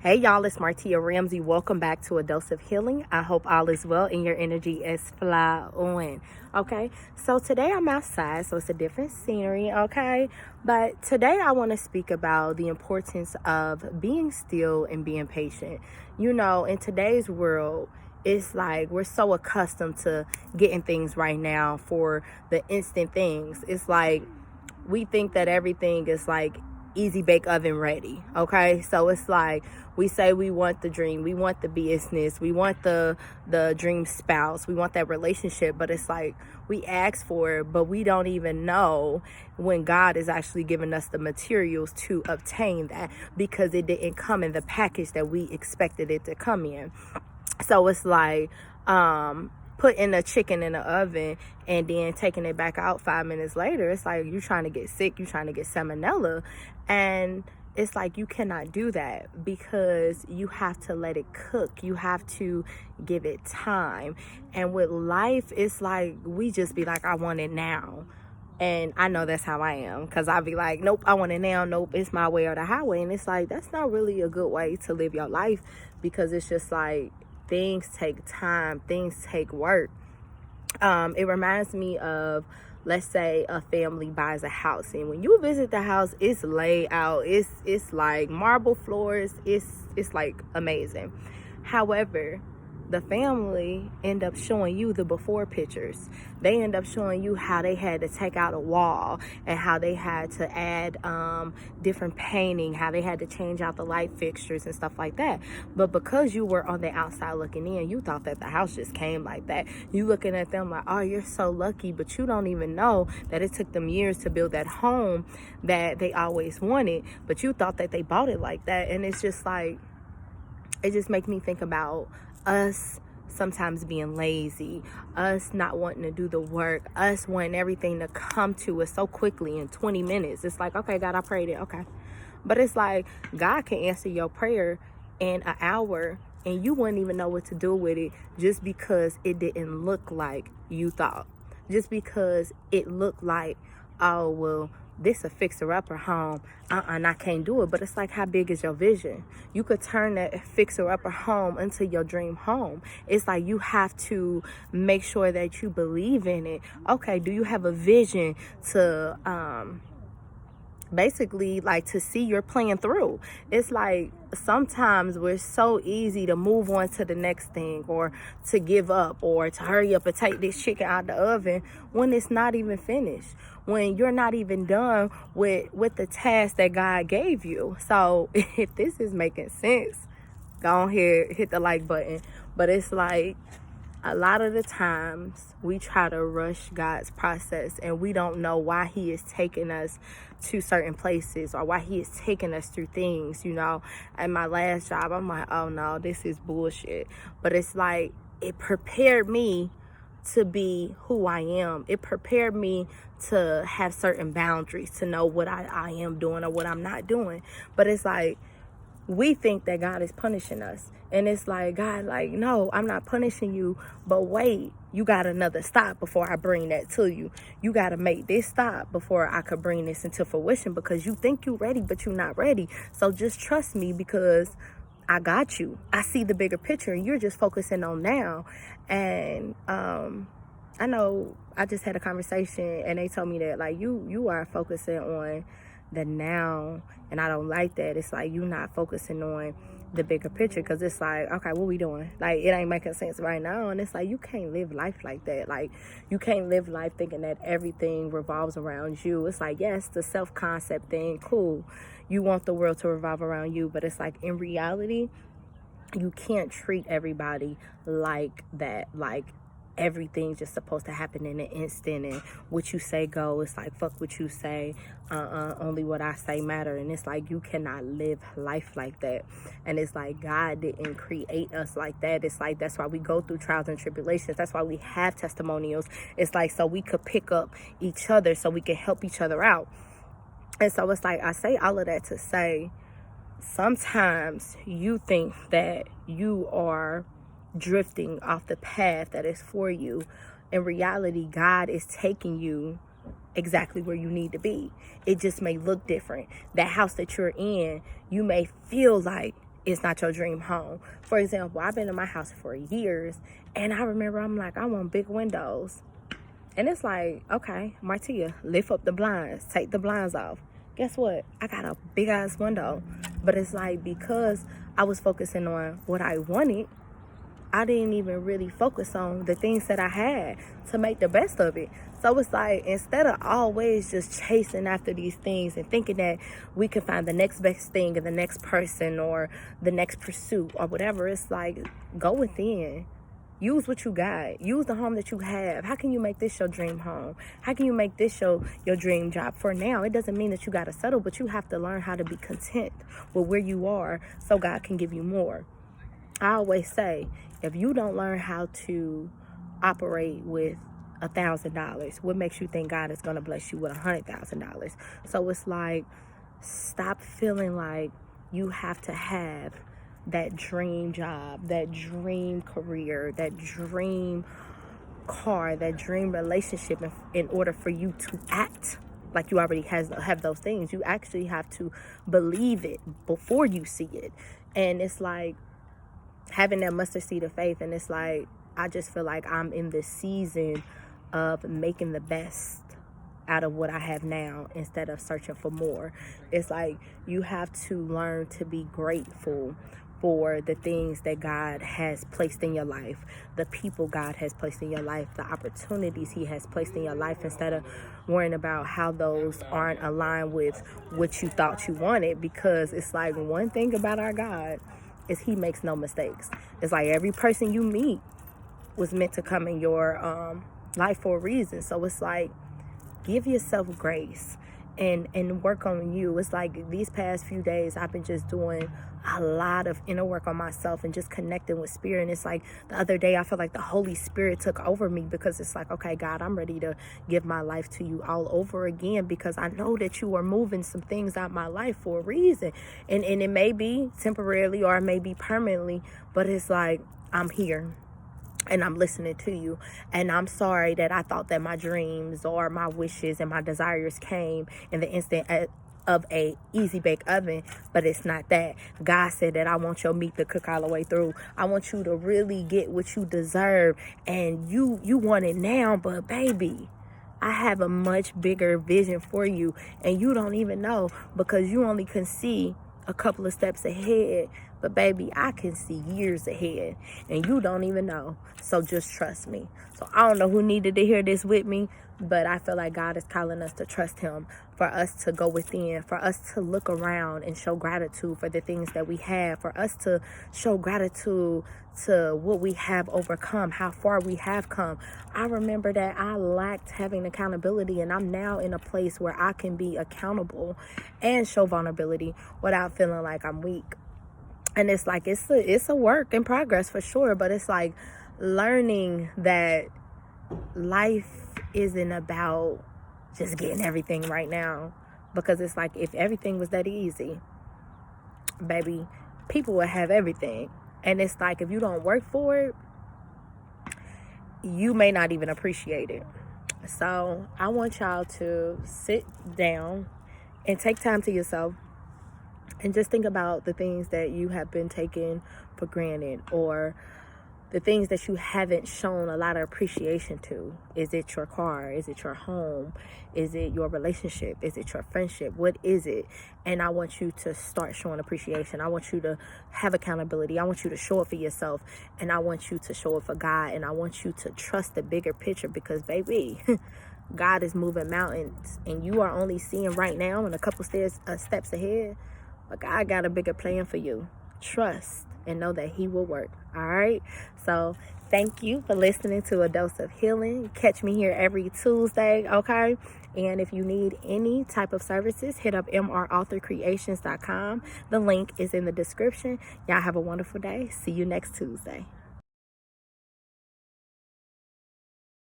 Hey y'all, it's Martia Ramsey. Welcome back to A Dose of Healing. I hope all is well and your energy is flowing. Okay, so today I'm outside, so it's a different scenery, okay? But today I want to speak about the importance of being still and being patient. You know, in today's world, it's like we're so accustomed to getting things right now for the instant things. It's like we think that everything is like easy bake oven ready. Okay, so it's like we say we want the dream, we want the business, we want the dream spouse, we want that relationship, but it's like we ask for it, but we don't even know when God is actually giving us the materials to obtain that, because it didn't come in the package that we expected it to come in. So it's like putting a chicken in the oven and then taking it back out 5 minutes later. It's like you're trying to get sick, you're trying to get salmonella. And it's like you cannot do that, because you have to let it cook. You have to give it time. And with life, it's like we just be like, I want it now. And I know that's how I am, because I'll be like, nope, I want it now. Nope, it's my way or the highway. And it's like, that's not really a good way to live your life, because it's just like things take time, things take work. It reminds me of, let's say a family buys a house, and when you visit the house, it's laid out, it's like marble floors, it's like amazing. However, the family end up showing you the before pictures. They end up showing you how they had to take out a wall, and how they had to add different painting, how they had to change out the light fixtures and stuff like that. But because you were on the outside looking in, you thought that the house just came like that. You looking at them like, oh, you're so lucky, but you don't even know that it took them years to build that home that they always wanted, but you thought that they bought it like that. And it's just like, it just makes me think about us sometimes being lazy, us not wanting to do the work, us wanting everything to come to us so quickly in 20 minutes. It's like, okay, God, I prayed it, okay. But it's like God can answer your prayer in an hour, and you wouldn't even know what to do with it, just because it didn't look like you thought. Just because it looked like, oh, well, this a fixer-upper home, and I can't do it. But it's like, how big is your vision? You could turn that fixer-upper home into your dream home. It's like you have to make sure that you believe in it. Okay, do you have a vision to basically like to see your plan through? It's like sometimes we're so easy to move on to the next thing, or to give up, or to hurry up and take this chicken out the oven when it's not even finished, when you're not even done with the task that God gave you. So if this is making sense, go ahead, hit the like button. But it's like, a lot of the times we try to rush God's process, and we don't know why he is taking us to certain places, or why he is taking us through things. You know, at my last job, I'm like, oh no, this is bullshit. But it's like, it prepared me to be who I am. It prepared me to have certain boundaries, to know what I am doing or what I'm not doing. But it's like, we think that God is punishing us. And it's like, God, like, no, I'm not punishing you. But wait, you got another stop before I bring that to you. You got to make this stop before I could bring this into fruition, because you think you're ready, but you're not ready. So just trust me, because I got you. I see the bigger picture, and you're just focusing on now. And I know I just had a conversation, and they told me that, like, you are focusing on the now, and I don't like that. It's like you not focusing on the bigger picture, because it's like, okay, what we doing? Like, it ain't making sense right now. And it's like, you can't live life like that. Like, you can't live life thinking that everything revolves around you. It's like, yes, the self-concept thing, cool, you want the world to revolve around you, but it's like, in reality, you can't treat everybody like that. Like, everything's just supposed to happen in an instant, and what you say go. It's like, fuck what you say, only what I say matter. And it's like, you cannot live life like that. And it's like, God didn't create us like that. It's like, that's why we go through trials and tribulations. That's why we have testimonials. It's like, so we could pick up each other, so we can help each other out. And so it's like, I say all of that to say, sometimes you think that you are drifting off the path that is for you. In reality, God is taking you exactly where you need to be. It just may look different. That house that you're in, you may feel like it's not your dream home. For example, I've been in my house for years, and I remember I'm like, I want big windows. And it's like, okay, Martia, lift up the blinds, take the blinds off. Guess what? I got a big ass window. But it's like, because I was focusing on what I wanted, I didn't even really focus on the things that I had to make the best of it. So it's like, instead of always just chasing after these things and thinking that we can find the next best thing or the next person or the next pursuit or whatever, it's like, go within. Use what you got. Use the home that you have. How can you make this your dream home? How can you make this your dream job? For now, it doesn't mean that you got to settle, but you have to learn how to be content with where you are so God can give you more. I always say, if you don't learn how to operate with $1,000, what makes you think God is going to bless you with $100,000? So it's like, stop feeling like you have to have that dream job, that dream career, that dream car, that dream relationship in order for you to act like you already have those things. You actually have to believe it before you see it. And it's like having that mustard seed of faith. And it's like, I just feel like I'm in this season of making the best out of what I have now instead of searching for more. It's like, you have to learn to be grateful for the things that God has placed in your life, the people God has placed in your life, the opportunities He has placed in your life, instead of worrying about how those aren't aligned with what you thought you wanted. Because it's like, one thing about our God is He makes no mistakes. It's like, every person you meet was meant to come in your life for a reason. So it's like, give yourself grace and work on you. It's like, these past few days I've been just doing a lot of inner work on myself and just connecting with spirit. And it's like, the other day I felt like the Holy Spirit took over me, because it's like, okay, God, I'm ready to give my life to you all over again, because I know that you are moving some things out of my life for a reason. And it may be temporarily or it may be permanently, but it's like, I'm here and I'm listening to you. And I'm sorry that I thought that my dreams or my wishes and my desires came in the instant of a easy bake oven, but it's not that. God said that I want your meat to cook all the way through. I want you to really get what you deserve, and you want it now, but baby, I have a much bigger vision for you, and you don't even know, because you only can see a couple of steps ahead. But baby, I can see years ahead, and you don't even know. So just trust me. So I don't know who needed to hear this with me, but I feel like God is calling us to trust Him, for us to go within, for us to look around and show gratitude for the things that we have, for us to show gratitude to what we have overcome, how far we have come. I remember that I lacked having accountability, and I'm now in a place where I can be accountable and show vulnerability without feeling like I'm weak. And it's like, it's a work in progress for sure, but it's like learning that life isn't about just getting everything right now. Because it's like, if everything was that easy, baby, people would have everything. And it's like, if you don't work for it, you may not even appreciate it. So I want y'all to sit down and take time to yourself and just think about the things that you have been taking for granted, or the things that you haven't shown a lot of appreciation to. Is it your car? Is it your home? Is it your relationship? Is it your friendship? What is it? And I want you to start showing appreciation. I want you to have accountability. I want you to show it for yourself. And I want you to show it for God. And I want you to trust the bigger picture, because baby, God is moving mountains, and you are only seeing right now and a couple steps ahead. But God got a bigger plan for you. Trust and know that He will work. All right. So thank you for listening to A Dose of Healing. Catch me here every Tuesday. Okay. And if you need any type of services, hit up MRauthorcreations.com. The link is in the description. Y'all have a wonderful day. See you next Tuesday.